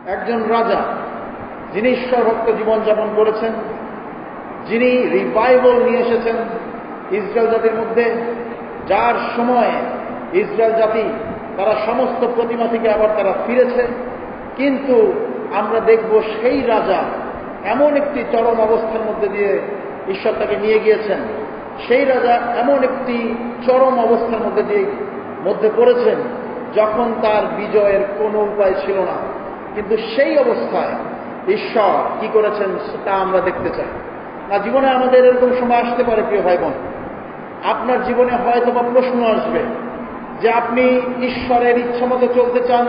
একজন রাজা, যিনি ঈশ্বরভক্ত জীবনযাপন করেছেন, যিনি রিভাইভাল নিয়ে এসেছেন ইসরায়েল জাতির মধ্যে, যার সময়ে ইসরায়েল জাতি তারা সমস্ত প্রতিমা থেকে আবার তারা ফিরেছে। কিন্তু আমরা দেখব সেই রাজা এমন একটি চরম অবস্থার মধ্যে দিয়ে ঈশ্বর তাকে নিয়ে গিয়েছেন, সেই রাজা এমন একটি চরম অবস্থার মধ্যে পড়েছেন যখন তার বিজয়ের কোনো উপায় ছিল না। কিন্তু সেই অবস্থায় ঈশ্বর কি করেছেন তা আমরা দেখতে চাই না। জীবনে আমাদের এরকম সময় আসতে পারে, প্রিয় ভাই বোন, আপনার জীবনে হয়তো বা প্রশ্ন আসবে যে আপনি ঈশ্বরের ইচ্ছা মতো চলতে চান,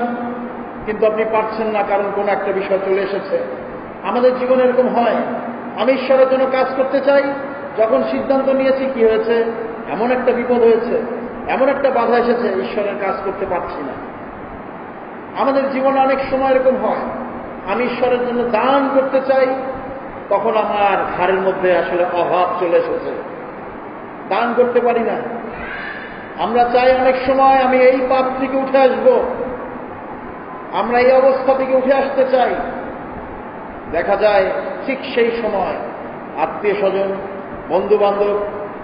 কিন্তু আপনি পারছেন না, কারণ কোনো একটা বিষয় চলে এসেছে। আমাদের জীবনে এরকম হয়, আমি ঈশ্বরের জন্য কাজ করতে চাই, যখন সিদ্ধান্ত নিয়েছি কি হয়েছে, এমন একটা বিপদ হয়েছে, এমন একটা বাধা এসেছে, ঈশ্বরের কাজ করতে পারছি না। আমাদের জীবনে অনেক সময় এরকম হয়, আমি ঈশ্বরের জন্য দান করতে চাই, তখন আমার ঘাড়ের মধ্যে আসলে অভাব চলে এসেছে, দান করতে পারি না। আমরা চাই অনেক সময় আমি এই পাপ থেকে উঠে আসব, আমরা এই অবস্থা থেকে উঠে আসতে চাই। দেখা যায় ঠিক সেই সময় আত্মীয় স্বজন, বন্ধু বান্ধব,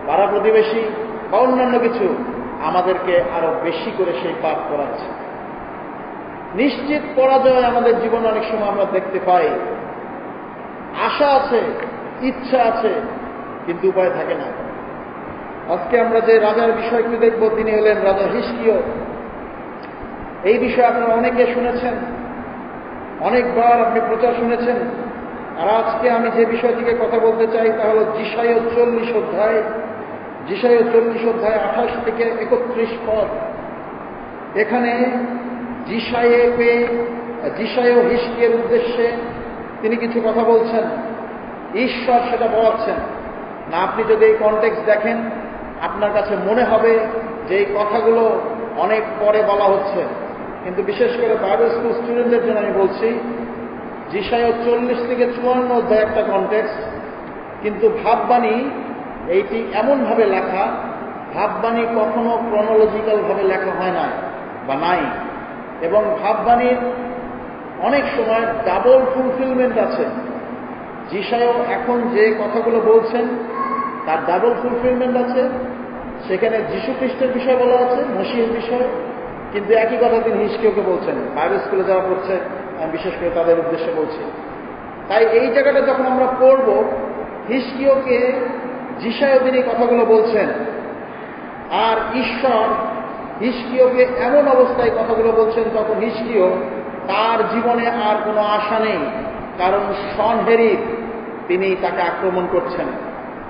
পাড়া প্রতিবেশী বা অন্যান্য কিছু আমাদেরকে আরো বেশি করে সেই পাপ করাচ্ছে। নিশ্চিত পরাজয় আমাদের জীবনে অনেক সময় আমরা দেখতে পাই। আশা আছে, ইচ্ছা আছে, কিন্তু উপায় থাকে না। আজকে আমরা যে রাজার বিষয়টি দেখব, তিনি হলেন রাজা হিজকিয়। এই বিষয়ে আপনারা অনেকে শুনেছেন, অনেকবার আপনি প্রচার শুনেছেন। আর আজকে আমি যে বিষয়টিকে কথা বলতে চাই তা হল যিশায়া 40 অধ্যায়, যিশায়া 40 অধ্যায় 28 থেকে 31 পদ। এখানে যিশায়া হিজকিয়ের উদ্দেশ্যে তিনি কিছু কথা বলছেন, ঈশ্বর সেটা বলাচ্ছেন না। আপনি যদি এই কনটেক্সট দেখেন, আপনার কাছে মনে হবে যে এই কথাগুলো অনেক পরে বলা হচ্ছে, কিন্তু বিশেষ করে বাইবেল স্কুল স্টুডেন্টদের জন্য আমি বলছি, যিশায়া 40 থেকে 54 অধ্যায় একটা কনটেক্সট, কিন্তু ভাববাণী এইটি এমনভাবে লেখা, ভাববাণী কখনো ক্রনোলজিক্যাল ভাবে লেখা হয় না বা নাই, এবং ভাববাণীর অনেক সময় ডাবল ফুলফিলমেন্ট আছে। যিশায়া এখন যে কথাগুলো বলছেন তার ডাবল ফুলফিলমেন্ট আছে। সেখানে যীশু খ্রিস্টের বিষয় বলা আছে, মসিহের বিষয়, কিন্তু একই কথা তিনি হিজকিয়কে বলছেন। বাইবেল স্কুলে যারা পড়ছে আমি বিশেষ করে তাদের উদ্দেশ্যে বলছি। তাই এই জায়গাটা যখন আমরা পড়ব, হিজকিয়কে যিশায়া তিনি কথাগুলো বলছেন, আর ঈশ্বর হিজকিয়কে এমন অবস্থায় কথাগুলো বলছেন, তখন হিজকিয় তার জীবনে আর কোনো আশা নেই, কারণ সনহেরিব তিনি তাকে আক্রমণ করছেন।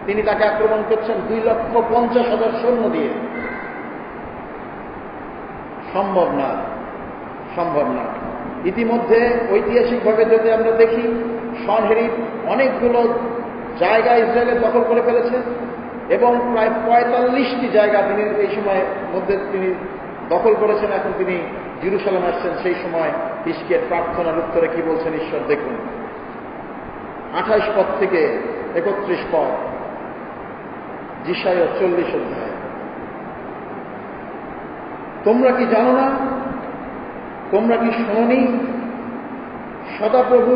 তিনি তাকে আক্রমণ করছেন 2,50,000 সৈন্য দিয়ে। সম্ভব না, সম্ভব না। ইতিমধ্যে ঐতিহাসিকভাবে যদি আমরা দেখি, সনহেরিব অনেকগুলো জায়গা ইসরায়েলের দখল করে ফেলেছে, এবং প্রায় 45টি জায়গা তিনি এই সময়ের মধ্যে তিনি দখল করেছেন। এখন তিনি জেরুজালেম আসছেন। সেই সময় হিজকিয়ার প্রার্থনার উত্তরে কি বলছেন ঈশ্বর দেখুন, 28 পদ থেকে 31 পদ, যিশায়া 40 অধ্যায়। তোমরা কি জানো না? তোমরা কি শোনি? সদাপ্রভু,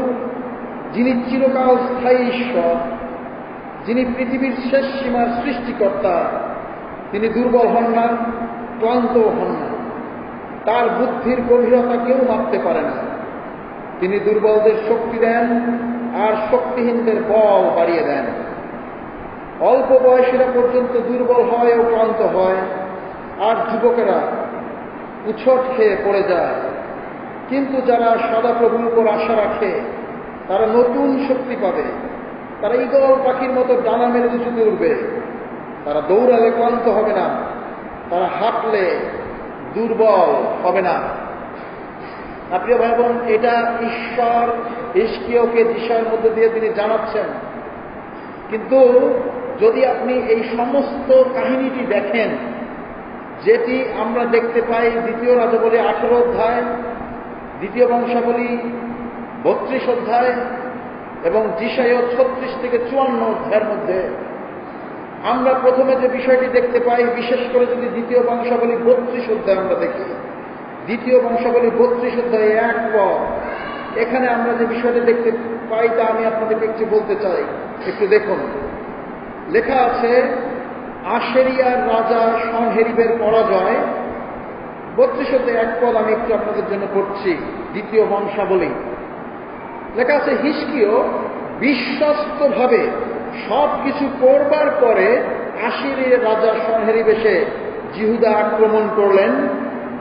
যিনি চিরকাল স্থায়ী ঈশ্বর, যিনি পৃথিবীর শেষ সীমার সৃষ্টিকর্তা, তিনি দুর্বল হন না, ক্লান্তও হন না। তার বুদ্ধির গভীরতা কেউ মাপতে পারে না। তিনি দুর্বলদের শক্তি দেন আর শক্তিহীনদের বল বাড়িয়ে দেন। অল্প বয়সীরা পর্যন্ত দুর্বল হয় ও ক্লান্ত হয়, আর যুবকেরা উছট খেয়ে পড়ে যায়। কিন্তু যারা সদাপ্রভুর উপর আশা রাখে তারা নতুন শক্তি পাবে। তারা ঈগল পাখির মতো ডানা মেলে উঁচুতে উঠবে। তারা দৌড়ালে ক্লান্ত হবে না, তারা হাঁটলে দুর্বল হবে না। প্রিয় ভাই বোন, এটা ঈশ্বর হিজকিয়কে যিশায়ার মধ্যে দিয়ে তিনি জানাচ্ছেন। কিন্তু যদি আপনি এই সমস্ত কাহিনীটি দেখেন, যেটি আমরা দেখতে পাই 2 রাজাবলী 18 অধ্যায়, 2 বংশাবলী 32 অধ্যায় এবং যিশায়া 36 থেকে 54 অধ্যায়ের মধ্যে, আমরা প্রথমে যে বিষয়টি দেখতে পাই, বিশেষ করে যদি 2 বংশাবলী 32 অধ্যায় আমরা দেখি, 2 বংশাবলী 32 অধ্যায়ে 1 পদ, এখানে আমরা যে বিষয়টা দেখতে পাই তা আমি আপনাদেরকে একটু বলতে চাই। একটু দেখুন, লেখা আছে আশেরিয়ার রাজা সনহেরিবের পরাজয়। 32 পদ আমি একটু আপনাদের জন্য পড়ছি, দ্বিতীয় বংশাবলী। লেখা আছে হিজকিয় বিশ্বস্তভাবে সবকিছু করবার পরে আশিরিয়ার রাজা সনহেরিব এসে জিহুদা আক্রমণ করলেন।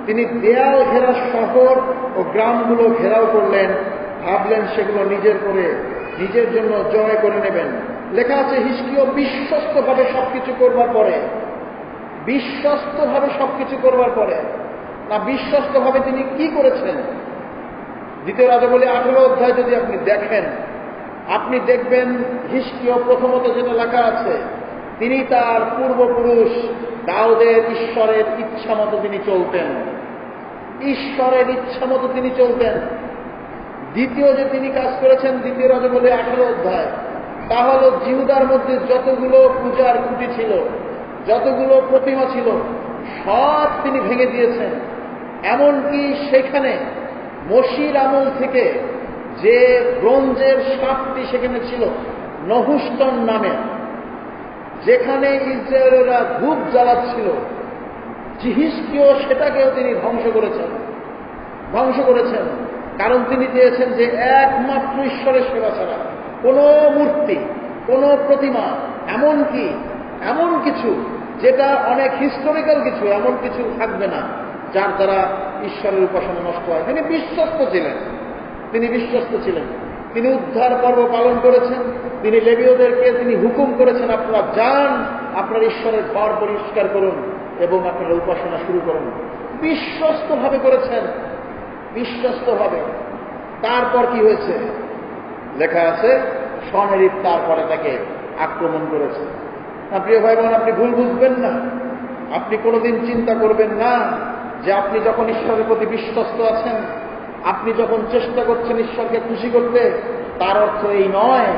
তিনি দেয়াল ঘেরা শহর ও গ্রামগুলো ঘেরাও করলেন, ভাবলেন সেগুলো নিজের জন্য জয় করে নেবেন। লেখা আছে হিজকিয় বিশ্বস্তভাবে সবকিছু করবার পরে, বিশ্বস্তভাবে সবকিছু করবার পরে না, বিশ্বস্তভাবে তিনি কি করেছেন? দ্বিতীয় রাজাবলী 18 অধ্যায় যদি আপনি দেখেন, আপনি দেখবেন হিজকিয় প্রথমত যেটা লেখা আছে, তিনি তার পূর্বপুরুষ দাউদের ঈশ্বরের ইচ্ছা মতো তিনি চলতেন, ঈশ্বরের ইচ্ছা মতো তিনি চলতেন। দ্বিতীয় যে তিনি কাজ করেছেন, দ্বিতীয় রাজাবলী 18 অধ্যায়, তা হল জিহুদার মধ্যে যতগুলো পূজার খুঁটি ছিল, যতগুলো প্রতিমা ছিল, সব তিনি ভেঙে দিয়েছেন। এমনকি সেখানে মসির আমল থেকে যে ব্রোঞ্জের সাপটি সেখানে ছিল নহুষ্টন নামে, যেখানে ইসরায়েলেরা ধূপ জ্বালাচ্ছিল, হিজকিয় সেটাকেও তিনি ধ্বংস করেছেন। কারণ তিনি চেয়েছেন যে একমাত্র ঈশ্বরের সেবা ছাড়া কোনো মূর্তি, কোনো প্রতিমা, এমন কিছু যেটা অনেক হিস্টোরিক্যাল কিছু, এমন কিছু থাকবে না যার দ্বারা ঈশ্বরের উপাসনা নষ্ট হয়। তিনি বিশ্বস্ত ছিলেন। তিনি উদ্ধার পর্ব পালন করেছেন। তিনি লেবীয়দেরকে তিনি হুকুম করেছেন, আপনারা যান, আপনার ঈশ্বরের ঘর পরিষ্কার করুন এবং আপনারা উপাসনা শুরু করুন। বিশ্বস্তভাবে করেছেন, বিশ্বস্তভাবে। তারপর কি হয়েছে? লেখা আছে সনহেরিব তারপরে তাকে আক্রমণ করেছে। প্রিয় ভাই বোন, আপনি ভুল বুঝবেন না। আপনি কোনোদিন চিন্তা করবেন না যে আপনি যখন ঈশ্বরের প্রতি বিশ্বস্ত আছেন, আপনি যখন চেষ্টা করছেন ঈশ্বরকে খুশি করতে, তার অর্থ এই নয়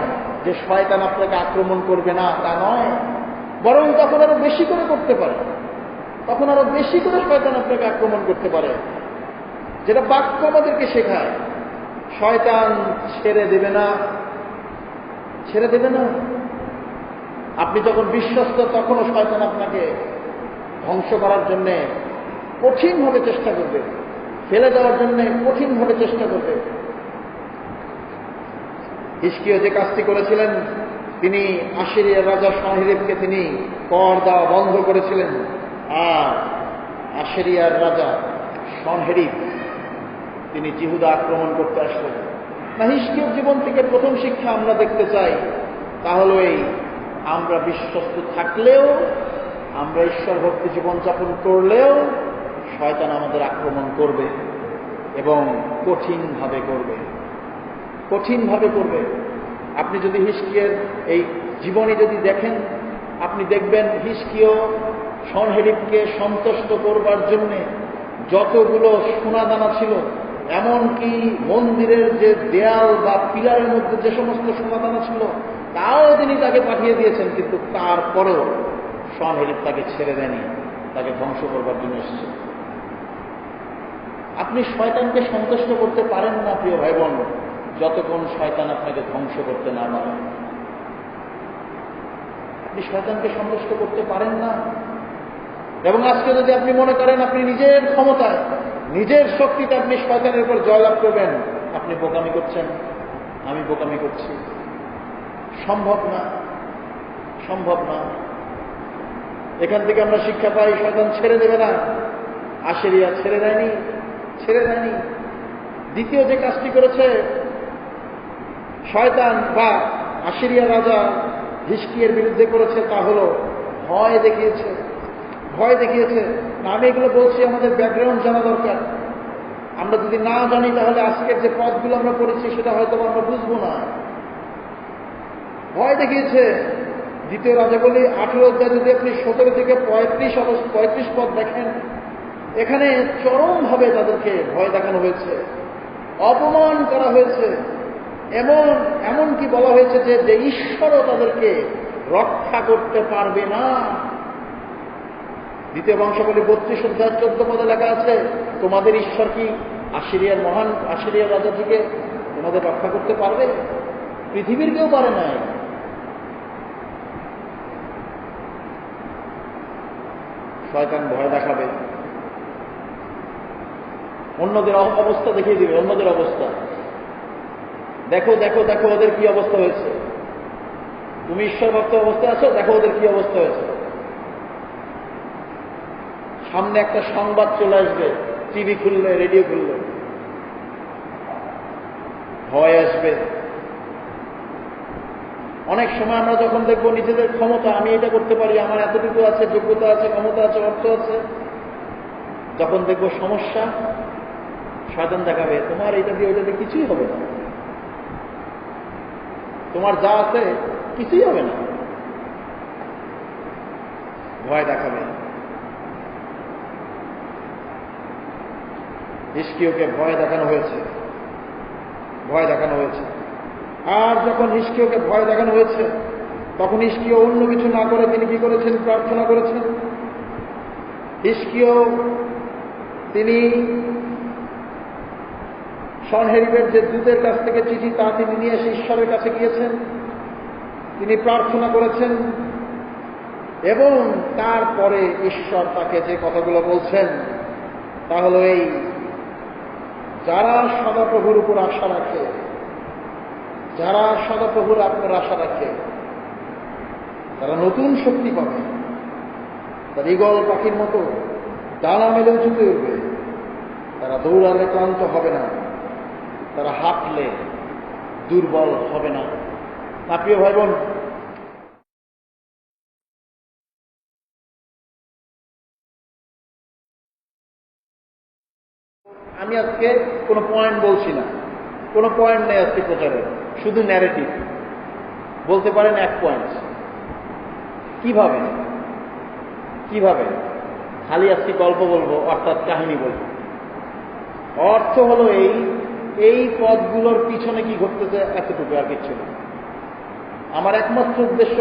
যে শয়তান আপনাকে আক্রমণ করবে না, তা নয়। বরং তখন আরো বেশি করে করতে পারে, তখন আরো বেশি করে শয়তান আপনাকে আক্রমণ করতে পারে। যেটা বাক্য আমাদেরকে শেখায়, শয়তান ছেড়ে দেবে না। আপনি যখন বিশ্বস্ত, তখনও শয়তান আপনাকে ধ্বংস করার জন্য কঠিনভাবে চেষ্টা করবে, ফেলে দেওয়ার জন্য কঠিনভাবে চেষ্টা করবে। হিজকিয় যে কাজটি করেছিলেন, তিনি আশিরিয়ার রাজা সনহেরিবকে তিনি কর দেওয়া বন্ধ করেছিলেন। আর আশিরিয়ার রাজা সনহেরিব তিনি জিহুদা আক্রমণ করতে আসলেন। না, হিজকিয়র জীবন থেকে প্রথম শিক্ষা আমরা দেখতে চাই, তাহলে এই আমরা বিশ্বস্ত থাকলেও, আমরা ঈশ্বর ভক্তি জীবনযাপন করলেও শয়তান আমাদের আক্রমণ করবে এবং কঠিনভাবে করবে। আপনি যদি হিজকিয়ের এই জীবনী যদি দেখেন, আপনি দেখবেন হিজকিয় সনহেরিবকে সন্তুষ্ট করবার জন্যে যতগুলো সোনাদানা ছিল, এমনকি মন্দিরের যে দেয়াল বা পিলারের মধ্যে যে সমস্ত সোনাদানা ছিল, তাও তিনি তাকে পাঠিয়ে দিয়েছেন। কিন্তু তারপরেও সনহেরিব তাকে ছেড়ে দেয়নি, তাকে ধ্বংস করবার জন্য এসেছে। আপনি শয়তানকে সন্তুষ্ট করতে পারেন না প্রিয় ভাই বোন, যতক্ষণ শয়তান আপনাকে ধ্বংস করতে না পারে। আপনি শয়তানকে সন্তুষ্ট করতে পারেন না। এবং আজকে যদি আপনি মনে করেন আপনি নিজের ক্ষমতায়, নিজের শক্তিতে আপনি শয়তানের উপর জয়লাভ করবেন, আপনি বোকামি করছেন, আমি বোকামি করছি। সম্ভব না। এখান থেকে আমরা শিক্ষা পাই, শয়তান ছেড়ে দেবে না। আশিরিয়া ছেড়ে দেয়নি। দ্বিতীয় যে কাজটি করেছে শয়তান বা আশিরিয়া রাজা হিজকিয়ের বিরুদ্ধে করেছে, তা হল ভয় দেখিয়েছে। আমি এগুলো বলছি, আমাদের ব্যাকগ্রাউন্ড জানা দরকার। আমরা যদি না জানি তাহলে আজকের যে পদগুলো আমরা পড়েছি সেটা হয়তো আমরা বুঝবো না। ভয় দেখিয়েছে। দ্বিতীয় রাজাবলী 18 অধ্যায় যদি আপনি 17 থেকে 35 পদ দেখেন, এখানে চরমভাবে তাদেরকে ভয় দেখানো হয়েছে, অপমান করা হয়েছে। এমনকি বলা হয়েছে যে ঈশ্বরও তাদেরকে রক্ষা করতে পারবে না। দ্বিতীয় বংশাবলী 32 অধ্যায় 14 পদে লেখা আছে, তোমাদের ঈশ্বর কি আশিরিয়ার রাজা থেকে তোমাদের রক্ষা করতে পারবে? পৃথিবীর কেউ পারে নাই। শয়তান ভয় দেখাবে, অন্যদের অবস্থা দেখিয়ে দিবে, অন্যদের অবস্থা দেখো দেখো দেখো ওদের কি অবস্থা হয়েছে, তুমি ঈশ্বরভক্ত অবস্থায় আছো, দেখো ওদের কি অবস্থা হয়েছে। সামনে একটা সংবাদ চলে আসবে, টিভি খুললে, রেডিও খুললে, ভয় আসবে। অনেক সময় আমরা যখন দেখবো নিজেদের ক্ষমতা, আমি এটা করতে পারি, আমার এতটুকু আছে, যোগ্যতা আছে, ক্ষমতা আছে, অর্থ আছে, যখন দেখবো সমস্যা, শয়তান দেখাবে তোমার এটা দিয়ে ওইটা দিয়ে কিছুই হবে না, তোমার যা আছে কিছুই হবে না, ভয় দেখাবে। হিজকিয়াকে ভয় দেখানো হয়েছে, ভয় দেখানো হয়েছে। আর যখন হিজকিয়াকে ভয় দেখানো হয়েছে, তখন হিজকিয়া অন্য কিছু না করে তিনি কি করেছেন? প্রার্থনা করেছেন। হিজকিয়া তিনি সনহেরিবের যে দূতের কাছ থেকে চিঠি, তা তিনি নিয়ে এসে ঈশ্বরের কাছে গিয়েছেন, তিনি প্রার্থনা করেছেন, এবং তারপরে ঈশ্বর তাকে যে কথাগুলো বলছেন তা হল এই, যারা সদাপ্রভুর উপর আশা রাখে, যারা সদাপ্রভুর উপর আশা রাখে, তারা নতুন শক্তি পাবে, তারা ঈগল পাখির মতো ডানা মেলে উঁচুতে উঠবে, তারা দৌড়ালে ক্লান্ত হবে না, তারা হাঁটলে দুর্বল হবে না। প্রিয় ভাই বোন, আমি আজকে কোনো পয়েন্ট বলছি না, কোনো পয়েন্ট নেই আজকে প্রচারে, শুধু ন্যারেটিভ বলতে পারেন, এক পয়েন্ট। কিভাবে কিভাবে খালি আজকে গল্প বলবো, অর্থাৎ কাহিনী বলবো। অর্থ হলো এই পদগুলোর পিছনে কি ঘটতেছে এতটুকু, আর কিচ্ছু না। আমার একমাত্র উদ্দেশ্য,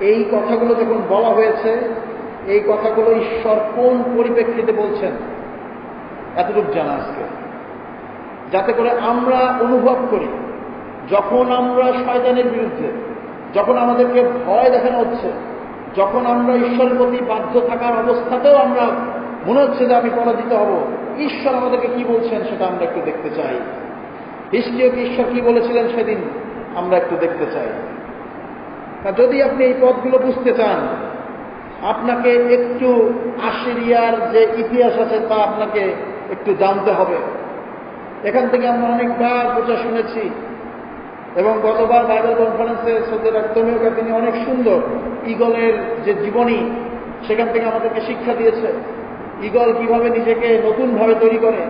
এই কথাগুলো যখন বলা হয়েছে, এই কথাগুলো ঈশ্বর কোন পরিপ্রেক্ষিতে বলছেন এতটুকু জানা আজকে, যাতে করে আমরা অনুভব করি, যখন আমরা শয়তানের বিরুদ্ধে, যখন আমাদেরকে ভয় দেখানো হচ্ছে, যখন আমরা ঈশ্বরের প্রতি বাধ্য থাকার অবস্থাতেও আমরা মনে হচ্ছে যে আমি পরাজিত হব, ঈশ্বর আমাদেরকে কি বলছেন সেটা আমরা একটু দেখতে চাই। হিজকিয়াকে ঈশ্বর কি বলেছিলেন সেদিন আমরা একটু দেখতে চাই। যদি আপনি এই পদগুলো বুঝতে চান, আপনাকে একটু আশিরিয়ার যে ইতিহাস আছে তা আপনাকে একটু জানতে হবে। এখান থেকে আমরা অনেকবার প্রচার শুনেছি, এবং গতবার বাইবেল কনফারেন্সে সৌদের একদমীয়কে তিনি অনেক সুন্দর ঈগলের যে জীবনী, সেখান থেকে আমাদেরকে শিক্ষা দিয়েছে। ঈগল কিভাবে নিজেকে নতুনভাবে তৈরি করে,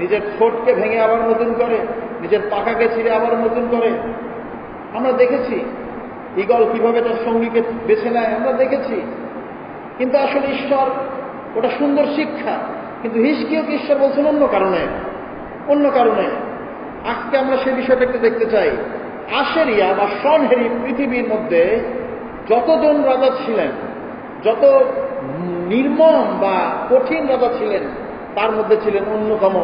নিজের ঠোঁটকে ভেঙে আবার নতুন করে, নিজের পাখাকে ছিঁড়ে আবার নতুন করে। আমরা দেখেছি ঈগল কিভাবে তার সঙ্গীকে বেছে নেয়, আমরা দেখেছি। কিন্তু আসলে ঈশ্বর, ওটা সুন্দর শিক্ষা, কিন্তু হিজকিয়াকে ঈশ্বর বলছেন অন্য কারণে, অন্য কারণে। আজকে আমরা সে বিষয়টা একটু দেখতে চাই। আশেরিয়া বা সনহেরিব পৃথিবীর মধ্যে যতজন রাজা ছিলেন, যত নির্মম বা কঠিন রাজা ছিলেন, তার মধ্যে ছিলেন অন্যতম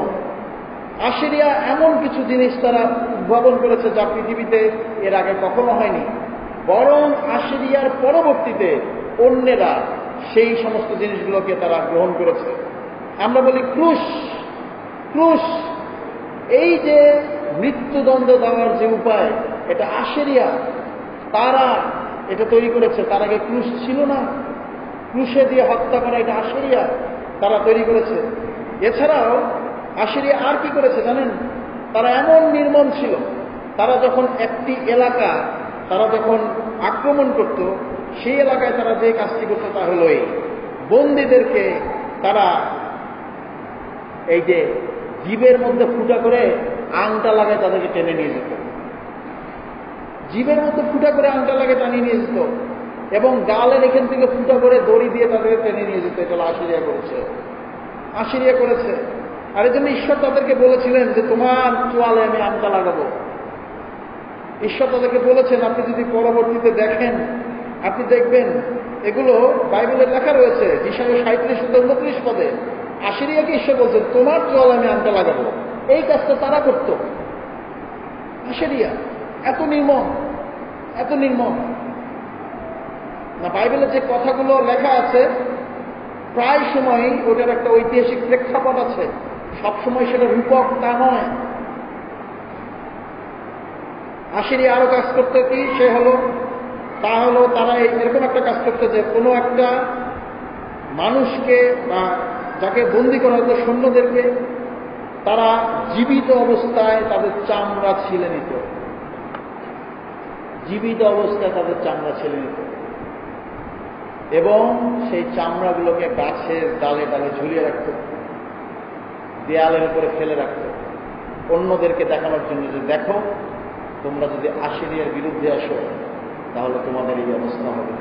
আশেরিয়া। এমন কিছু জিনিস তারা উদ্ভাবন করেছে যা পৃথিবীতে এর আগে কখনো হয়নি, বরং আশেরিয়ার পরবর্তীতে অন্যেরা সেই সমস্ত জিনিসগুলোকে তারা গ্রহণ করেছে। আমরা বলি ক্রুশ, ক্রুশ, এই যে মৃত্যুদণ্ড দেওয়ার যে উপায়, এটা আশেরিয়া, তারা এটা তৈরি করেছে। তার আগে ক্রুশ ছিল না, ক্রুশে দিয়ে হত্যা করা এটা আশেরিয়া তারা তৈরি করেছে। এছাড়াও আশেরিয়া আর কি করেছে জানেন? তারা এমন নির্মম ছিল, তারা যখন একটি এলাকা তারা যখন আক্রমণ করত, সেই এলাকায় তারা যে কাজটি করত তা হলো এই, বন্দীদেরকে তারা এই যে জীবের মধ্যে ফুটা করে আংটা লাগায় তাদেরকে টেনে নিয়ে যেত, জীবের মধ্যে ফুটা করে আংটা লাগে টানিয়ে নিয়ে যেত, এবং গালের এখান থেকে ফুটা করে দড়ি দিয়ে তাদেরকে টেনে নিয়ে যেত। এটা আশিরিয়া করেছে, আশিরিয়া করেছে। আর এই জন্য ঈশ্বর তাদেরকে বলেছিলেন যে তোমার চোয়ালে আমি আংটা লাগাবো। ঈশ্বর তাদেরকে বলেছেন, আপনি যদি পরবর্তীতে দেখেন, আপনি দেখবেন এগুলো বাইবেলের লেখা রয়েছে, যিশায়া 37-29 পদে আশিরিয়াকে ঈশ্বর বলছেন তোমার চোয়ালে আমি আংটা লাগাবো। এই কাজটা তারা করত। আশেরিয়া এত নির্মম, এত নির্মম না। বাইবেলে যে কথাগুলো লেখা আছে প্রায় সময়ই ওটার একটা ঐতিহাসিক প্রেক্ষাপট আছে, সবসময় সেটা রূপক তা নয়। আশেরিয়া আরো কাজ করতে কি সে হলো তা হলো তারা এরকম একটা কাজ করতে যে কোনো একটা মানুষকে বা যাকে বন্দি করা হতো সৈন্যদেরকে তারা জীবিত অবস্থায় তাদের চামড়া ছিলে নিত, জীবিত অবস্থায় তাদের চামড়া ছিলে নিত এবং সেই চামড়াগুলোকে গাছের ডালে ডালে ঝুলিয়ে রাখত, দেয়ালের উপরে ফেলে রাখত, অন্যদেরকে দেখানোর জন্য যে দেখো তোমরা যদি আশিরিয়ার বিরুদ্ধে আসো তাহলে তোমাদের এই অবস্থা হবে।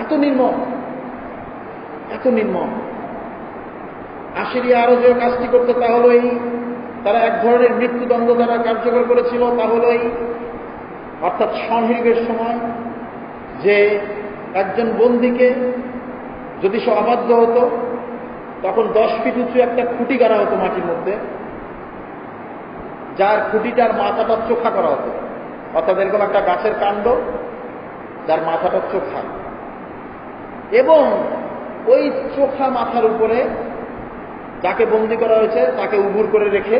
এত নির্মম, এত নির্মম। আশিরিয়া আরো যে কাজটি করতে তা হলো তারা এক ধরনের মৃত্যুদণ্ড দ্বারা কার্যকর করেছিল, তা হলো অর্থাৎ সনহেরিবের সময় যে একজন বন্দীকে যদি সে অবাধ্য হতো তখন 10 ফিট উঁচু একটা খুঁটি গাড়া হতো মাটির মধ্যে, যার খুঁটিটার মাথাটা চোখা করা হতো, অর্থাৎ এরকম একটা গাছের কাণ্ড যার মাথাটা চোখা, এবং ওই চোখা মাথার উপরে যাকে বন্দী করা হয়েছে তাকে উবুর করে রেখে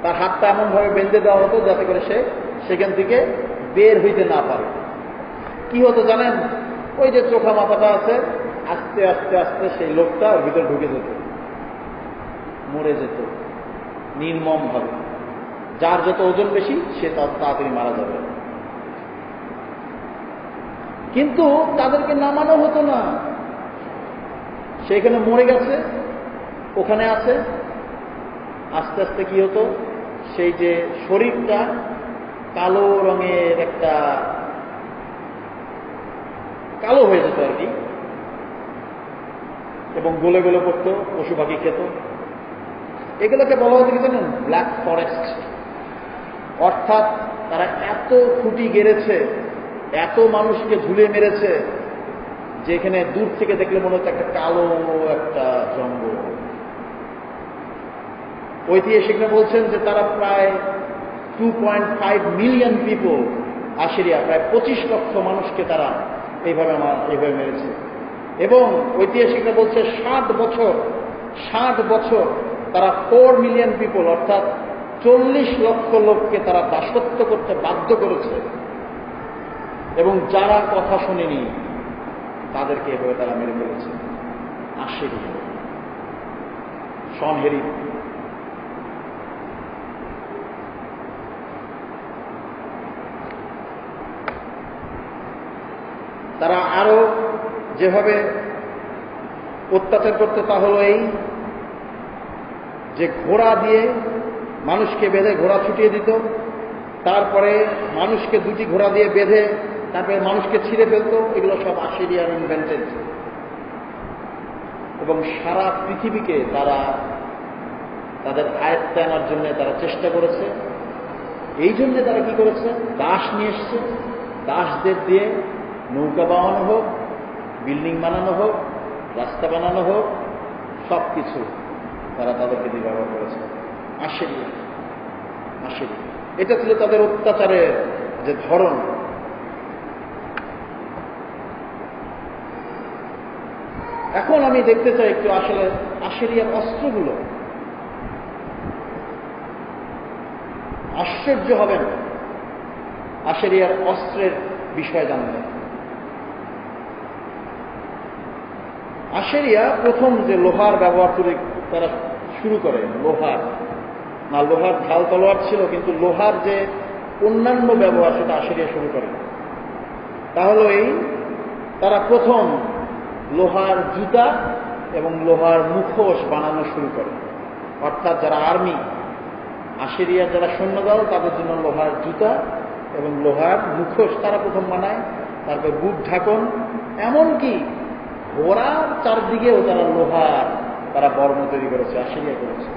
তার হাতটা এমনভাবে বেঁধে দেওয়া হতো যাতে করে সে সেখান থেকে বের হইতে না পারে। কি হতো জানেন? ওই যে চোখা মাথাটা আছে আস্তে আস্তে আস্তে সেই লোকটা ওর ভিতরে ঢুকে যেত, মরে যেত নির্মম ভাবে। যার যত ওজন বেশি সে তত তাড়াতাড়ি মারা যাবে। কিন্তু তাদেরকে নামানো হতো না, সেখানে মরে গেছে, ওখানে আছে। আস্তে আস্তে কি হতো, সেই যে শরীরটা কালো রঙের একটা কালো হয়ে যেত আর কি, এবং গলে গলে পড়তো, পশু পাখি খেত। এগুলোকে বলা হতো কি জানেন? Black forest. অর্থাৎ তারা এত খুঁটি গেড়েছে, এত মানুষকে ঝুলিয়ে মেরেছে, যেখানে দূর থেকে দেখলে মনে হচ্ছে একটা কালো একটা জঙ্গল। ঐতিহাসিকরা বলছেন যে তারা প্রায় 2.5 মিলিয়ন পিপল, আশিরিয়া প্রায় 25 লক্ষ মানুষকে তারা এইভাবে মেরেছে। এবং ঐতিহাসিকরা বলছে 60 বছর তারা 4 মিলিয়ন পিপল, অর্থাৎ 40 লক্ষ লোককে তারা দাসত্ব করতে বাধ্য করেছে, এবং যারা কথা শোনেনি তাদেরকে এভাবে তারা মেরে ফেলেছে। আশিরিয়া, সনহেরিব। তারা আরো যেভাবে অত্যাচার করতে তা হলো যে ঘোড়া দিয়ে মানুষকে বেঁধে ঘোড়া ছুটিয়ে দিত, তারপরে মানুষকে 2টি ঘোড়া দিয়ে বেঁধে তারপরে মানুষকে ছিঁড়ে ফেলতো। এগুলো সব আশিরিয়ার ইনভেন্টেড, এবং সারা পৃথিবীকে তারা তাদের আয়ত্তে আনার জন্য তারা চেষ্টা করেছে। এই জন্য তারা কি করেছে? দাস নিয়ে এসছে, দাসদের দিয়ে নৌকা বানানো হোক, বিল্ডিং বানানো হোক, রাস্তা বানানো হোক, সব কিছু তারা তাদেরকে দিয়ে ব্যবহার করেছে। আশিরিয়া, এটা ছিল তাদের অত্যাচারের যে ধরন। এখন আমি দেখতে চাই একটু আসলে আশিরিয়ার অস্ত্রগুলো। আশ্চর্য হবেন আশিরিয়ার অস্ত্রের বিষয় জানলে। আশিরিয়া প্রথম যে লোহার ব্যবহার করে তারা শুরু করে, লোহার ঢাল তলোয়ার ছিল, কিন্তু লোহার যে অন্যান্য ব্যবহার সেটা আশিরিয়া শুরু করে। তাহলে তারা প্রথম লোহার জুতা এবং লোহার মুখোশ বানানো শুরু করে। অর্থাৎ যারা আর্মি, আশিরিয়ার যারা সৈন্যদল, তাদের জন্য লোহার জুতা এবং লোহার মুখোশ তারা প্রথম বানায়। তারপর বুক ঢাকন, এমনকি ঘোড়ার চারদিকেও তারা লোহার তারা বর্ম তৈরি করেছে, আশিরিয়া করেছে।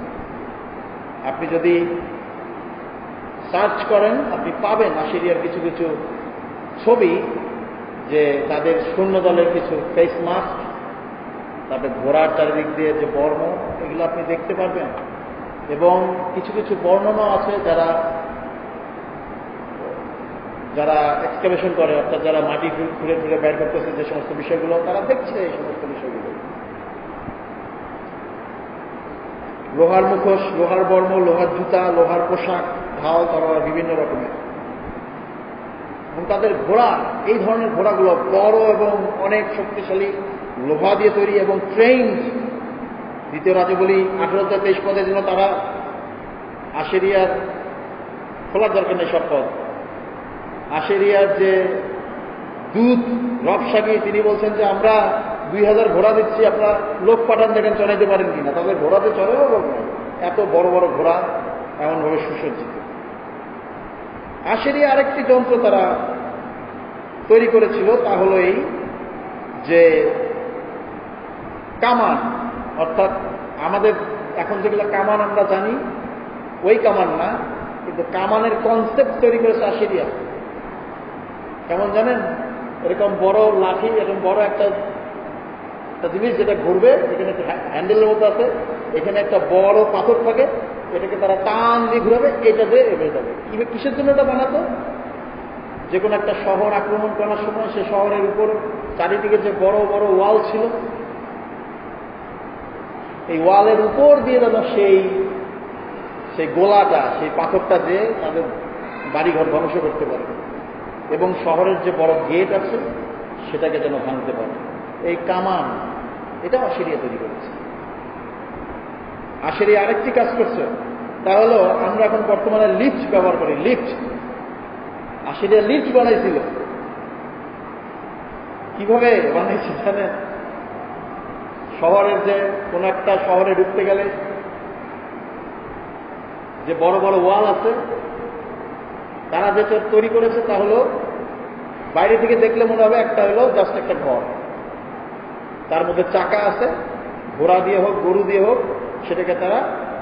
আপনি যদি সার্চ করেন আপনি পাবেন আশিরিয়ার কিছু কিছু ছবি, যে তাদের সৈন্যদলের কিছু ফেস মাস্ক, তারপরে ঘোড়ার চারিদিক দিয়ে যে বর্ম, এগুলো আপনি দেখতে পারবেন। এবং কিছু কিছু বর্ণনা আছে যারা যারা এক্সকাভেশন করে, অর্থাৎ যারা মাটি ঘুরে ঘুরে বের করতেছে যে সমস্ত বিষয়গুলো, তারা দেখছে এই সমস্ত বিষয়গুলো। লোহার মুখোশ, লোহার বর্ম, লোহার জুতা, লোহার পোশাক, ঢাল, তরোয়াল বিভিন্ন রকমের। এবং তাদের ঘোড়া, এই ধরনের ঘোড়াগুলো বড় এবং অনেক শক্তিশালী, লোহা দিয়ে তৈরি এবং ট্রেন। দ্বিতীয় রাজবলি 18-23 পদের জন্য তারা আশেরিয়ার খোলার দরকার নেই সব পদ। আশেরিয়ার যে দূত রবসাগী, তিনি বলছেন যে আমরা 2000 ঘোড়া দিচ্ছি, আপনারা লোক পাঠান, দেখেন চড়াইতে পারেন কিনা। তাদের ঘোড়াতে চড়েও বলবেন, এত বড় বড় ঘোড়া, এমনভাবে সুসজ্জিত। আশেরিয়া আরেকটি যন্ত্র তারা তৈরি করেছিল, তা হল এই যে কামান, অর্থাৎ আমাদের এখন যেগুলো কামান আমরা জানি ওই কামান না, কিন্তু কামানের কনসেপ্ট তৈরি করেছে আশেরিয়া। কেমন জানেন? এরকম বড় লাঠি, এরকম বড় একটা জিনিস যেটা ঘুরবে, এখানে হ্যান্ডেলের মতো আছে, এখানে একটা বড় পাথর থাকে, এটাকে তারা টান দিয়ে ঘুরাবে, এটা দিয়ে এগিয়ে যাবে। কিসের জন্য এটা বানাতো? যে কোনো একটা শহর আক্রমণ করার সময় সে শহরের উপর চারিদিকে যে বড় বড় ওয়াল ছিল, এই ওয়ালের উপর দিয়ে যেন সেই গোলাটা, সেই পাথরটা দিয়ে তাদের বাড়িঘর ধ্বংস করতে পারে এবং শহরের যে বড় গেট আছে সেটাকে যেন ভাঙতে পারে। এই কামান, এটা আশেরিয়া তৈরি করেছে। আশেরিয়া আরেকটি কাজ করছে, তা হলো আমরা এখন বর্তমানে লিফট ব্যবহার করি। লিফট, আশেরিয়া লিফট বানাইছিল। কিভাবে বানাইছে জানেন? শহরের যে কোন একটা শহরে ঢুকতে গেলে যে বড় বড় ওয়াল আছে, তারা যে তৈরি করেছে তা হলো বাইরে থেকে দেখলে মনে হবে একটা হলো জাস্ট একটা ঘর, তার মধ্যে চাকা আছে, ঘোড়া দিয়ে হোক গরু দিয়ে হোক সেটাকে তারা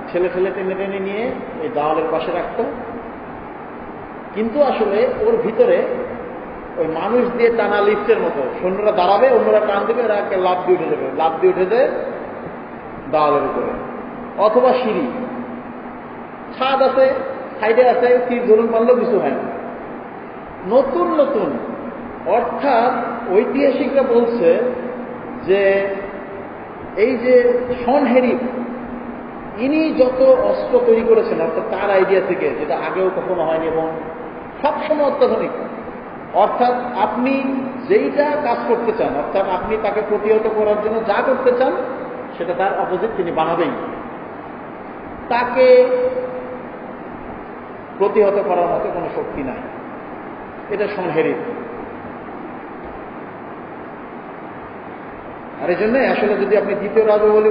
ঠেলে ঠেলে টেনে টেনে নিয়ে এই দেওয়ালের পাশে রাখত। কিন্তু আসলে ওর ভিতরে ওই মানুষ দিয়ে টানা লিফটের মতো, সৈন্যরা দাঁড়াবে, অন্যরা টান দেবে, এরা একটা লাফ দিয়ে উঠে যাবে, লাফ দিয়ে উঠে যায় দেওয়ালের উপরে। অথবা সিঁড়ি, ছাদ আছে, সাইডে আছে, তীর ধরুন মারলেও কিছু হয় না। নতুন নতুন, অর্থাৎ ঐতিহাসিকরা বলছে যে এই যে সনহেরিব, ইনি যত অস্ত্র তৈরি করেছেন, অর্থাৎ তার আইডিয়া থেকে, যেটা আগেও কখনো হয়নি এবং সবসময় অত্যাধুনিক। অর্থাৎ আপনি যেইটা কাজ করতে চান, অর্থাৎ আপনি তাকে প্রতিহত করার জন্য যা করতে চান সেটা তার অপোজিট তিনি বানাবেই। তাকে প্রতিহত করার মতো কোনো শক্তি নাই। এটা সনহেরিব। আর এই জন্য আসলে যদি আপনি দ্বিতীয় রাজবলি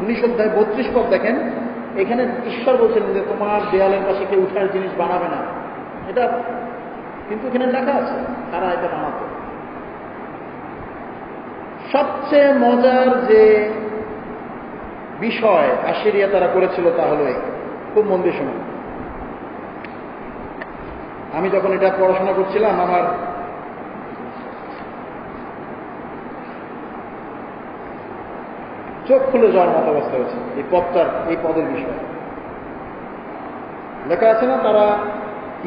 19 অধ্যায় 32 পদ দেখেন, এখানে ঈশ্বর বলছেন যে তোমার দেয়ালের পাশে কেউ উঠার জিনিস বানাবে না। এটা কিন্তু এখানে লেখা আছে তারা এটা বানাতো। সবচেয়ে মজার যে বিষয় আশেরিয়া তারা করেছিল তা হলো এই, খুব মন দিয়ে শুনুন। আমি যখন এটা পড়াশোনা করছিলাম, আমার চোখ খুলে যাওয়ার মতো অবস্থা হয়েছে এই পদের বিষয়ে। লেখা আছে না, তারা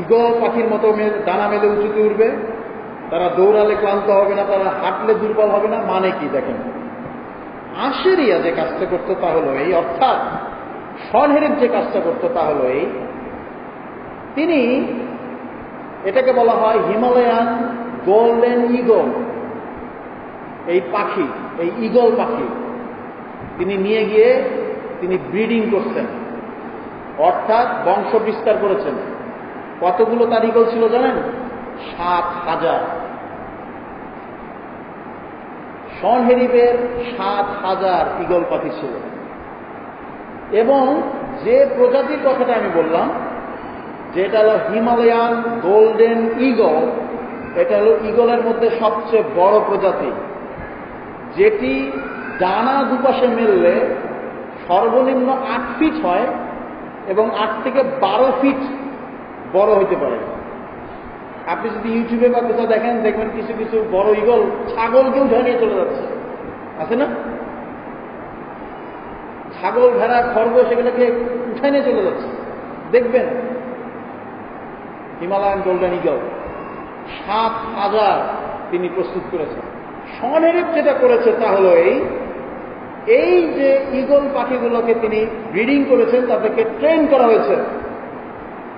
ঈগল পাখির মতো ডানা মেলে উঁচুতে উঠবে, তারা দৌড়ালে ক্লান্ত হবে না, তারা হাঁটলে দুর্বল হবে না। মানে কি দেখেন, আশেরিয়া যে কাজটা করতো তা হলো এই, অর্থাৎ সনহেরিব যে কাজটা করতো তা হলো এই, তিনি এটাকে বলা হয় হিমালয়ান গোল্ডেন ঈগল। এই পাখি, এই ঈগল পাখি তিনি নিয়ে গিয়ে তিনি ব্রিডিং করছেন, অর্থাৎ বংশ বিস্তার করেছেন। কতগুলো তার ঈগল ছিল জানেন? 7000। সনহেরিবের 7000 ঈগল পাখি ছিল। এবং যে প্রজাতির কথাটা আমি বললাম, যেটা হলো হিমালয়ান গোল্ডেন ঈগল, এটা হলো ঈগলের মধ্যে সবচেয়ে বড় প্রজাতি, যেটি ডানা দুপাশে মেললে সর্বনিম্ন 8 ফিট হয় এবং 8 থেকে 12 ফিট বড় হইতে পারে। আপনি যদি ইউটিউবে বা কোথাও দেখেন, দেখবেন কিছু কিছু বড় ঈগল ছাগলকে উঠে নিয়ে চলে যাচ্ছে, আছে না? ছাগল, ভেড়া, খরগোশ এগুলোকে উঠে নিয়ে চলে যাচ্ছে, দেখবেন। হিমালয়ান গোল্ডেন ঈগল 7,000 তিনি প্রস্তুত করেছেন। সনেরিপ যেটা করেছে তা হলো এই যে ঈগল পাখিগুলোকে তিনি ব্রিডিং করেছেন, তাদেরকে ট্রেন করা হয়েছে,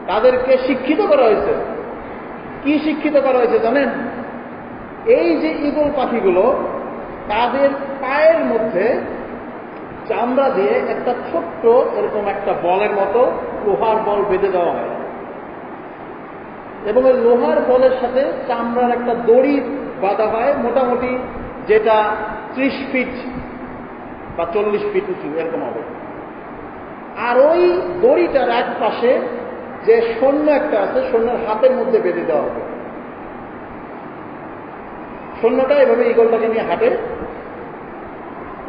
তাদেরকে শিক্ষিত করা হয়েছে। কি শিক্ষিত করা হয়েছে জানেন? এই যে ঈগল পাখিগুলো, তাদের পায়ের মধ্যে চামড়া দিয়ে একটা ছোট্ট এরকম একটা বলের মতো লোহার বল বেঁধে দেওয়া হয়, এবং এই লোহার বলের সাথে চামড়ার একটা দড়ি বাঁধা হয়, মোটামুটি যেটা 30 ফিট বা 40 ফিট উঁচু এরকম হবে। আর ওই দড়িটার এক পাশে যে সৈন্য একটা আছে, সৈন্যের হাতের মধ্যে বেঁধে দেওয়া হবে। সৈন্যটা এভাবে ঈগলটাকে নিয়ে হাঁটে।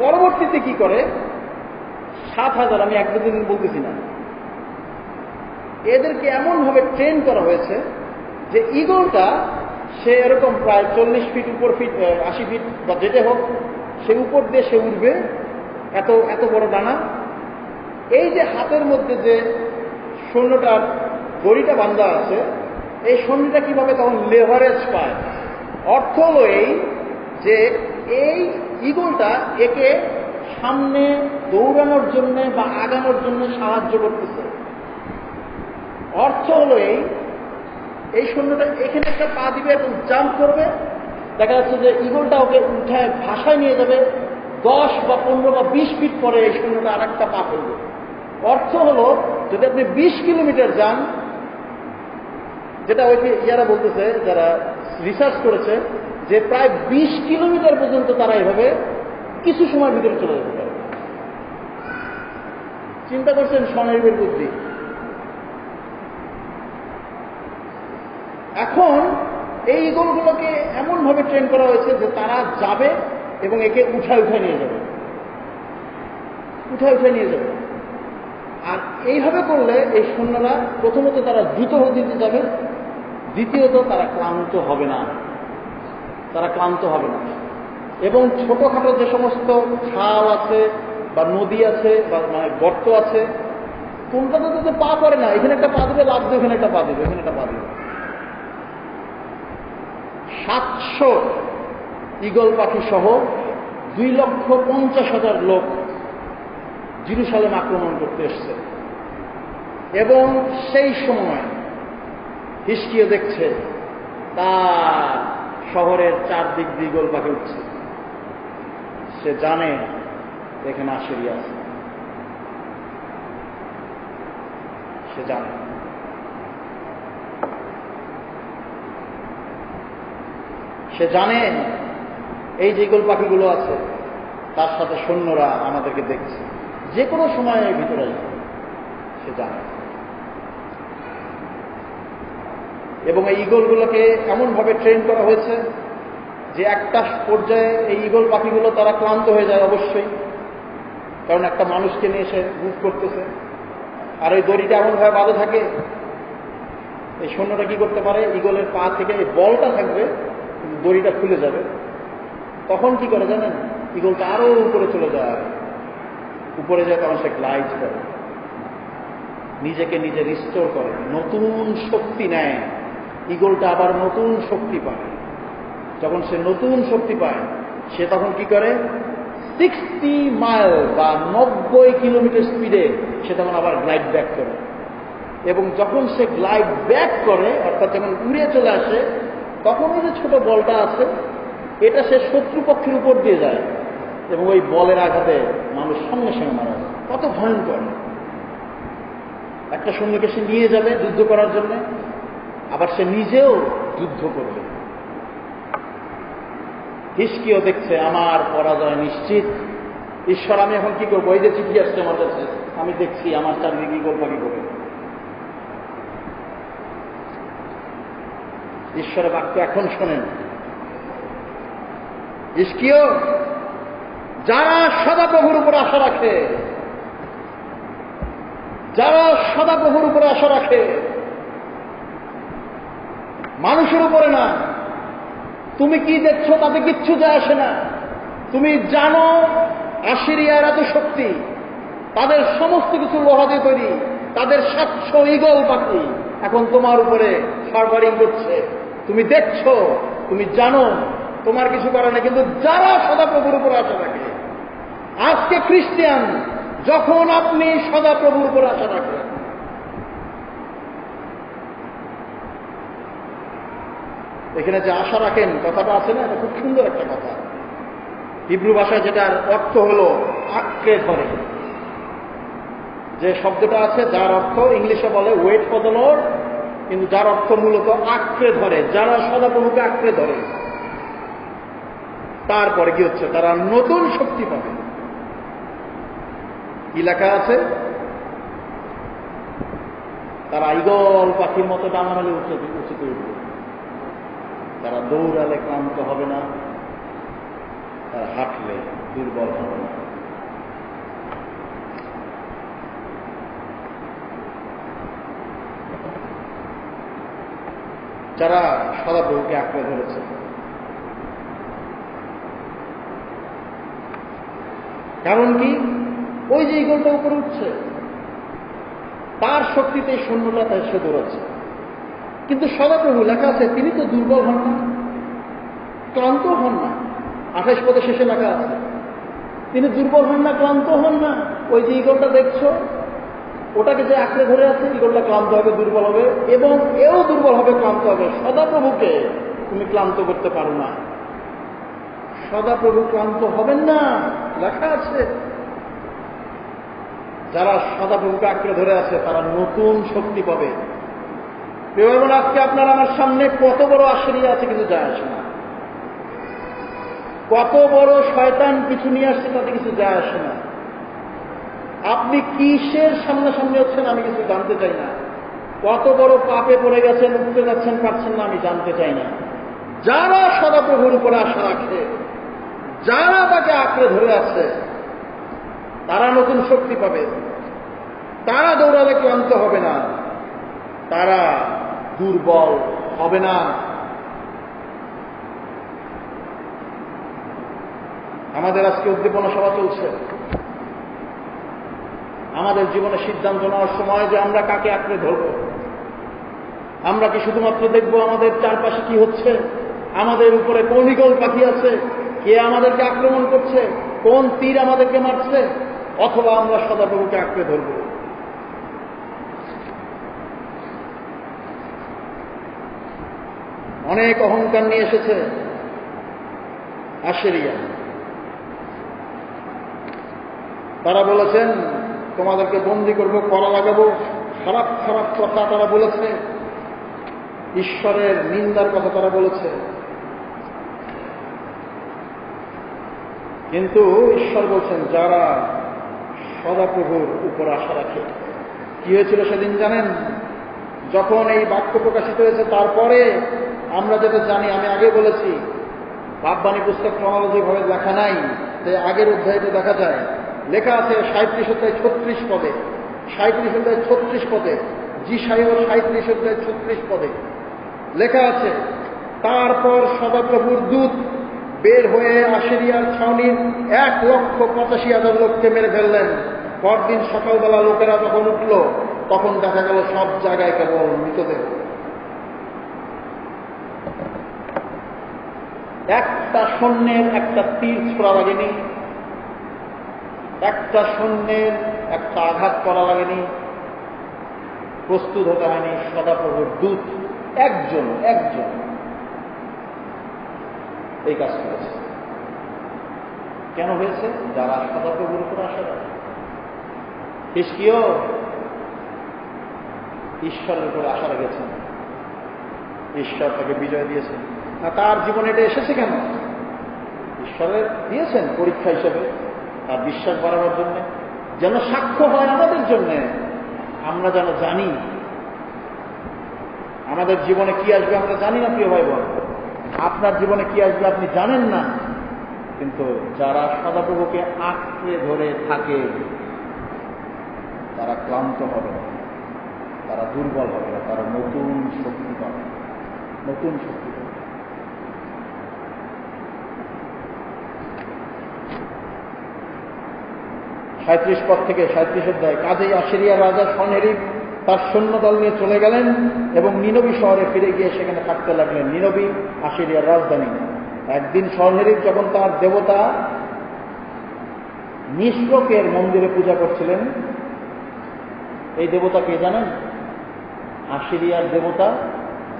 পরবর্তীতে কি করে, 7,000, আমি 1-2 দিন বলতেছি না, এদেরকে এমনভাবে ট্রেন করা হয়েছে যে ঈগলটা সে এরকম প্রায় 40 ফিট, 80 ফিট বা যেতে হোক, সে উপর দিয়ে সে উঠবে, এত এত বড় ডানা। এই যে হাতের মধ্যে যে সৈন্যটার দড়িটা বান্ধা আছে, এই সৈন্যটা কিভাবে তখন লেভারেজ পায়? অর্থ হলো এই যে এই ঈগলটা একে সামনে দৌড়ানোর জন্য বা আগানোর জন্য সাহায্য করতেছে। অর্থ হলো এই সৈন্যটা এখানে একটা পা দিবে এবং জাম্প করবে, দেখা যাচ্ছে যে ঈগলটা ওকে উঠায় ভাষায় নিয়ে যাবে, 10 বা 15 বা 20 ফিট পরে এই সৈন্যটা আর একটা পা ফেলবে। অর্থ হলো যদি আপনি 20 কিলোমিটার যান, যেটা ওই ইয়ারা বলতেছে, যারা রিসার্চ করেছে, যে প্রায় 20 কিলোমিটার পর্যন্ত তারা এভাবে কিছু সময়ের ভিতরে চলে যেতে পারে। চিন্তা করছেন স্বনির্ভর বুদ্ধি। এখন এই ঈগলগুলোকে এমনভাবে ট্রেন করা হয়েছে যে তারা যাবে এবং একে উঠায় নিয়ে যাবে, নিয়ে যাবে। আর এইভাবে করলে এই সৈন্যরা প্রথমত তারা দ্রুত গতিতে যাবে, দ্বিতীয়ত তারা ক্লান্ত হবে না, এবং ছোটখাটো যে সমস্ত খাল আছে বা নদী আছে বা মানে গর্ত আছে, কোনটাতে তো পা পড়ে না, এখানে একটা পা দেবে, লাগবে, এখানে একটা পা দেবে, এখানে একটা পা দেবে। 700 ঈগল পাখি সহ 2,50,000 লোক জেরুজালেম আক্রমণ করতে এসছে, এবং সেই সময় হিজকিয়া দেখছে তার শহরের চারদিক দিয়ে ঈগল পাখি উঠছে। সে জানে এখানে আশিরিয়া আছে, সে জানে। এই যে ঈগল পাখিগুলো আছে তার সাথে সৈন্যরা আমাদেরকে দেখছে, যে কোনো সময়ের ভিতরে সে জানে। এবং এই ঈগলগুলোকে এমনভাবে ট্রেন করা হয়েছে যে একটা পর্যায়ে এই ঈগল পাখিগুলো তারা ক্লান্ত হয়ে যায় অবশ্যই, কারণ একটা মানুষকে নিয়ে সে মুভ করতেছে, আর ওই দড়িটা এমনভাবে বাঁধা থাকে, এই সৈন্যটা কি করতে পারে, ঈগলের পা থেকে এই বলটা থাকবে, দড়িটা খুলে যাবে। তখন কি করে জানেন, ঈগলটা আরো উপরে চলে যায়, উপরে যায়, তখন সে গ্লাইড করে, নিজেকে নিজে রিস্টোর করে, নতুন শক্তি নেয়। ঈগলটা আবার নতুন শক্তি পায়। যখন সে নতুন শক্তি পায়, সে তখন কি করে, 60 মাইল বা 90 কিলোমিটার স্পিডে সে তখন আবার গ্লাইড ব্যাক করে। এবং যখন সে গ্লাইড ব্যাক করে, অর্থাৎ যখন উড়ে চলে আসে, তখন ওই যে ছোট বলটা আছে, এটা সে শত্রুপক্ষের উপর দিয়ে যায়, এবং ওই বলের আঘাতে মানুষ সঙ্গে সঙ্গে মারা যায়। কত ভয়ঙ্কর! একটা সৈন্যকে সে নিয়ে যাবে যুদ্ধ করার জন্য, আবার সে নিজেও যুদ্ধ করবে। হিজকিয়া দেখছে আমার পরাজয় নিশ্চিত, ঈশ্বর আমি এখন কি করবো, এই যে চিঠি আসছে আমার কাছে, আমি দেখছি আমার চারিদিকে ঈগল পাখি করে। ঈশ্বরের বাক্য এখন শোনেন, হিজকিয়া, যারা সদাপ্রভুর উপর আশা রাখে, মানুষের উপরে না, তুমি কি দেখছো তাতে কিচ্ছু যায় আসে না। তুমি জানো আশিরিয়ার এত শক্তি, তাদের সমস্ত কিছু লোহা দিয়ে তৈরি, তাদের 700 ঈগল পাখি এখন তোমার উপরে সার্ভারিং করছে, তুমি দেখছো, তুমি জানো, তোমার কিছু করার নেই। কিন্তু যারা সদাপ্রভুর উপর আশা রাখে, আজকে খ্রিস্টান, যখন আপনি সদাপ্রভুর উপর আশা রাখেন, এখানে যে আশা রাখেন কথাটা আছে না, এটা খুব সুন্দর একটা কথা। হিব্রু ভাষায় যেটার অর্থ হলো আঁকড়ে ধরে, যে শব্দটা আছে যার অর্থ ইংলিশে বলে ওয়েট ফর দ্য লর্ড, কিন্তু যার অর্থ মূলত আঁকড়ে ধরে। যারা সদাপ্রভুকে আঁকড়ে ধরে, তারপরে কি হচ্ছে? তারা নতুন শক্তি পাবে। কি লেখা আছে? তারা ঈগল পাখির মতো ডানালে উঁচুতে উঠবে, তারা দৌড়ালে ক্লান্ত হবে না, তারা হাঁটলে দুর্বল হবে না। যারা সদাপ্রভুকে আঁকড়ে ধরেছে, কারণ কি? ওই যে ঈগলটা উপরে উঠছে, তার শক্তিতে সৈন্যটা তাই সে দৌড়াচ্ছে। কিন্তু সদাপ্রভু লেখা আছে তিনি তো দুর্বল হন না, ক্লান্ত হন না। 28 পদে শেষে লেখা আছে তিনি দুর্বল হন না, ক্লান্ত হন না। ওই যে ঈগলটা দেখছো, ওটাকে যে আঁকড়ে ধরে আছে, ঈগলটা ক্লান্ত হবে, দুর্বল হবে, এবং এও দুর্বল হবে, ক্লান্ত হবে। সদাপ্রভুকে তুমি ক্লান্ত করতে পারো না। সদাপ্রভু ক্লান্ত হবেন না, লেখা আছে। যারা সদাপ্রভুকে আঁকড়ে ধরে আছে তারা নতুন শক্তি পাবে। এবং আজকে আপনার আমার সামনে কত বড় আশ্চর্য আছে, কিছু যায় আসে না। কত বড় শয়তান পিছু নিয়ে আসছে, তাতে কিছু যায় আসে না। আপনি কিসের সামনাসামনি হচ্ছেন আমি কিছু জানতে চাই না। কত বড় পাপে পড়ে গেছেন, উঠতে যাচ্ছেন, পারছেন না, আমি জানতে চাই না। যারা সদাপ্রভুর উপরে আশা রাখে, যারা তাকে আঁকড়ে ধরে আছে, তারা নতুন শক্তি পাবে। তারা দৌড়ালে ক্লান্ত হবে না, তারা দুর্বল হবে না। আমাদের আজকে উদ্দীপনা সভা চলছে। আমাদের জীবনে সিদ্ধান্ত নেওয়ার সময় যে আমরা কাকে আঁকড়ে ধরব। আমরা কি শুধুমাত্র দেখব আমাদের চারপাশে কি হচ্ছে, আমাদের উপরে কোন ঈগল পাখি আছে, কে আমাদেরকে আক্রমণ করছে, কোন তীর আমাদেরকে মারছে, অথবা আমরা সদাপ্রভুকে আঁকড়ে ধরব। অনেক অহংকার নিয়ে এসেছে আশেরিয়া। তারা বলেছেন তোমাদেরকে বন্দী করবো, করা লাগাবো, খারাপ খারাপ কথা তারা বলেছে, ঈশ্বরের নিন্দার কথা তারা বলেছে। কিন্তু ঈশ্বর বলছেন যারা সদাপ্রভুর উপর আশা রাখে। কি হয়েছিল সেদিন জানেন? যখন এই বাক্য প্রকাশিত হয়েছে, তারপরে আমরা যেটা জানি, আমি আগে বলেছি, পাপবাণী পুস্তক ক্রমালজিভাবে লেখা নাই, তাই আগের অধ্যায়টা দেখা যায়। লেখা আছে 37 অধ্যায় 36 পদে, 37 অধ্যায় 36 পদে, যিশাইয় 37 অধ্যায় 36 পদে লেখা আছে, তারপর সদাপ্রভুর দূত বের হয়ে আশেরিয়ার ছাউনির 1,85,000 লোককে মেরে ফেললেন। পরদিন সকালবেলা লোকেরা যখন উঠল, তখন দেখা গেল সব জায়গায় কেবল মৃতদেহ। একটা সৈন্যের একটা তীর ছোড়া লাগেনি, একটা সৈন্যের একটা আঘাত করা লাগেনি, প্রস্তুত হতে হয়নি। সদাপ্রভুর দূত একজন এই কাজ করেছে। কেন হয়েছে? যারা সদাপ্রভুর উপর আশা রাখে। হিজকিয়া ঈশ্বরের উপরে আশা রেখেছেন, ঈশ্বর তাকে বিজয় দিয়েছেন। না, তার জীবনে এটা এসেছে কেন? ঈশ্বরের দিয়েছেন পরীক্ষা হিসেবে, তার বিশ্বাস বাড়াবার জন্য, যেন সাক্ষ্য হয় আমাদের জন্য। আমরা যেন জানি আমাদের জীবনে কি আসবে আমরা জানি না। প্রিয় ভাই বোন, আপনার জীবনে কি আসবে আপনি জানেন না, কিন্তু যারা সদাপ্রভুকে আঁকড়ে ধরে থাকে তারা ক্লান্ত হবে না, তারা দুর্বল হবে না, তারা নতুন শক্তি পাবে, নতুন শক্তি পাবে। সাঁত্রিশ পদ থেকে 37 অধ্যায়। কাজেই আশিরিয়া রাজা সনহেরিব তার সৈন্যদল নিয়ে চলে গেলেন এবং নিনবী শহরে ফিরে গিয়ে সেখানে থাকতে লাগলেন। নিনবী আশিরিয়ার রাজধানী। একদিন সনহেরিব যখন তার দেবতা নিষ্প্রকের মন্দিরে পূজা করছিলেন, এই দেবতা কে জানেন? আশিরিয়ার দেবতা,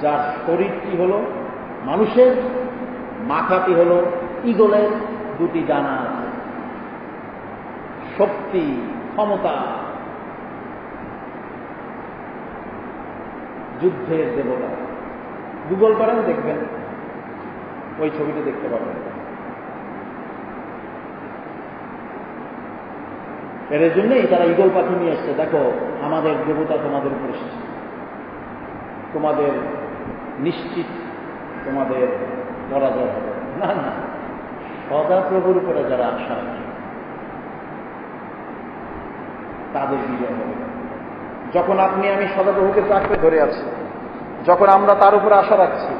যার শরীরটি হল মানুষের, মাথাটি হল ঈগলের, দুটি ডানা আছে। শক্তি, ক্ষমতা, যুদ্ধের দেবতা। গুগল করেন, দেখবেন, ওই ছবিটি দেখতে পাবেন। এর জন্যই তারা ঈগল পাখি নিয়ে এসছে, দেখো আমাদের দেবতা তোমাদের উপর এসেছে, তোমাদের নিশ্চিত তোমাদের পরাজয় হবে না। না, সদাপ্রভুর উপরে যারা আশা রাখে তাদের বিজয় হবে। যখন আপনি আমি সদাপ্রভুকে চাকরি ধরে আছি, যখন আমরা তার উপরে আশা রাখছি,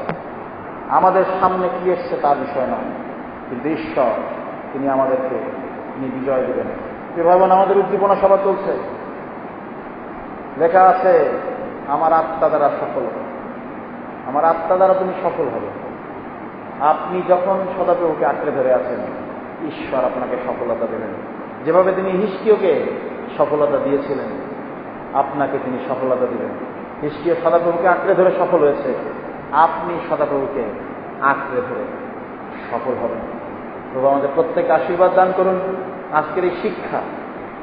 আমাদের সামনে কি এসছে তার বিষয় নয়, কিন্তু ঈশ্বর তিনি আমাদেরকে তিনি বিজয় দেবেন। ভাবেন আমাদের উদ্দীপনা সভা চলছে, লেখা আছে আমার আত্মা দ্বারা সফল হবে, আমার আত্মা দ্বারা তুমি সফল হবে। আপনি যখন সদাপ্রভুকে আঁকড়ে ধরে আছেন, ঈশ্বর আপনাকে সফলতা দেবেন। যেভাবে তিনি হিজকিয়াকে সফলতা দিয়েছিলেন, আপনাকে তিনি সফলতা দিবেন। হিজকিয়া সদাপ্রভুকে আঁকড়ে ধরে সফল হয়েছে, আপনি সদাপ্রভুকে আঁকড়ে ধরে সফল হবেন। প্রভু আমাদের প্রত্যেককে আশীর্বাদ দান করুন। আজকের এই শিক্ষা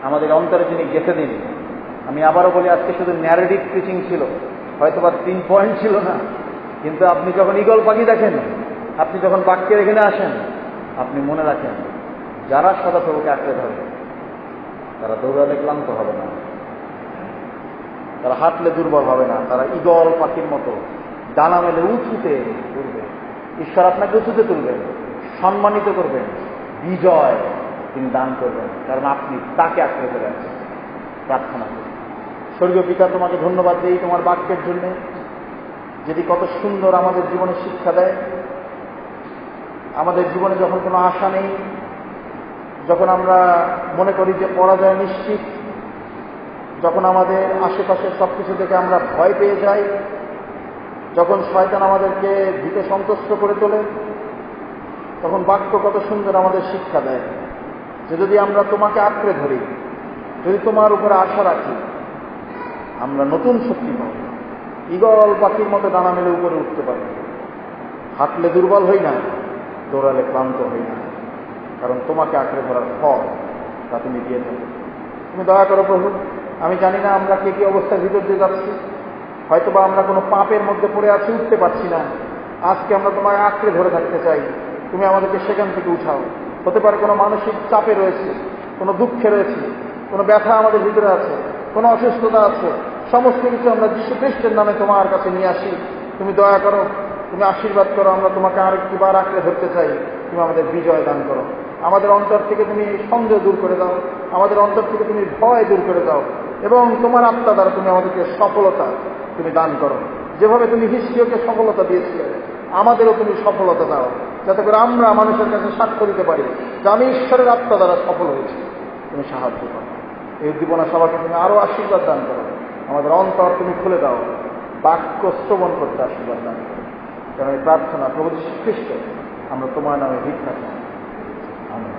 আমাদের অন্তরে তিনি গেঁথে দিন। আমি আবারও বলি, আজকে শুধু ন্যারেটিভ প্রিচিং ছিল, হয়তোবা 3 পয়েন্ট ছিল না, কিন্তু আপনি যখন ঈগল পাখি দেখেন, আপনি যখন বাক্যের এখানে আসেন, আপনি মনে রাখেন যারা সদাপ্রভুকে আঁকড়ে ধরে তারা দৌড়ালে ক্লান্ত হবে না, তারা হাঁটলে দুর্বল হবে না, তারা ঈগল পাখির মতো ডানা মেলে উঁচুতে তুলবে। ঈশ্বর আপনাকে উঁচুতে তুলবেন, সম্মানিত করবেন, বিজয় তিনি দান করবেন, কারণ আপনি তাকে আঁকড়ে ধরে আছেন। প্রার্থনা করি। স্বর্গীয় পিতা, তোমাকে ধন্যবাদ দিই তোমার বাক্যের জন্য, যেটি কত সুন্দর আমাদের জীবনে শিক্ষা দেয়। আমাদের জীবনে যখন কোনো আশা নেই, যখন আমরা মনে করি যে পরাজয় নিশ্চিত, যখন আমাদের আশেপাশে সবকিছু থেকে আমরা ভয় পেয়ে যাই, যখন শয়তান আমাদেরকে ভীত সন্তুষ্ট করে তোলে, তখন বাক্য কত সুন্দর আমাদের শিক্ষা দেয় যে যদি আমরা তোমাকে আঁকড়ে ধরি, যদি তোমার উপরে আশা রাখি, আমরা নতুন শক্তি পাব, ঈগল পাখির মতো ডানা মেলে উপরে উঠতে পারি, হাঁটলে দুর্বল হই না, দৌড়ালে ক্লান্ত হই না, কারণ তোমাকে আঁকড়ে ধরার ফল তা তুমি দিয়ে থাকো। তুমি দয়া করো প্রভু। আমি জানি না আমরা কে কি অবস্থার ভিতর দিয়ে যাচ্ছি, হয়তোবা আমরা কোনো পাপের মধ্যে পড়ে আছি, উঠতে পারছি না। আজকে আমরা তোমায় আঁকড়ে ধরে থাকতে চাই, তুমি আমাদেরকে সেখান থেকে উঠাও। হতে পারে কোনো মানসিক চাপে রয়েছে, কোনো দুঃখে রয়েছে, কোনো ব্যথা আমাদের ভিতরে আছে, কোনো অসুস্থতা আছে, সমস্ত কিছু আমরা যীশু খ্রিস্টের নামে তোমার কাছে নিয়ে আসি। তুমি দয়া করো, তুমি আশীর্বাদ করো। আমরা তোমাকে আরেকটি বার আঁকড়ে ধরতে চাই, তুমি আমাদের বিজয় দান করো। আমাদের অন্তর থেকে তুমি সন্দেহ দূর করে দাও, আমাদের অন্তর থেকে তুমি ভয় দূর করে দাও, এবং তোমার আত্মা দ্বারা তুমি আমাদেরকে সফলতা তুমি দান করো। যেভাবে তুমি হিজকিয়াকে সফলতা দিয়েছিলে, আমাদেরও তুমি সফলতা দাও, যাতে করে আমরা মানুষের কাছে সাক্ষ্য দিতে পারি যে আমি ঈশ্বরের আত্মা দ্বারা সফল হয়েছি। তুমি সাহায্য করো। এই উদ্দীপনা সভাকে তুমি আরো আশীর্বাদ দান করো। আমাদের অন্তর তুমি খুলে দাও, বাক্য শ্রবণ করতে আশীর্বাদ দান করো। কারণ এই প্রার্থনা প্রভু যীশু খ্রিস্ট আমরা তোমার নামে ভিক্ষা চাই। আমেন।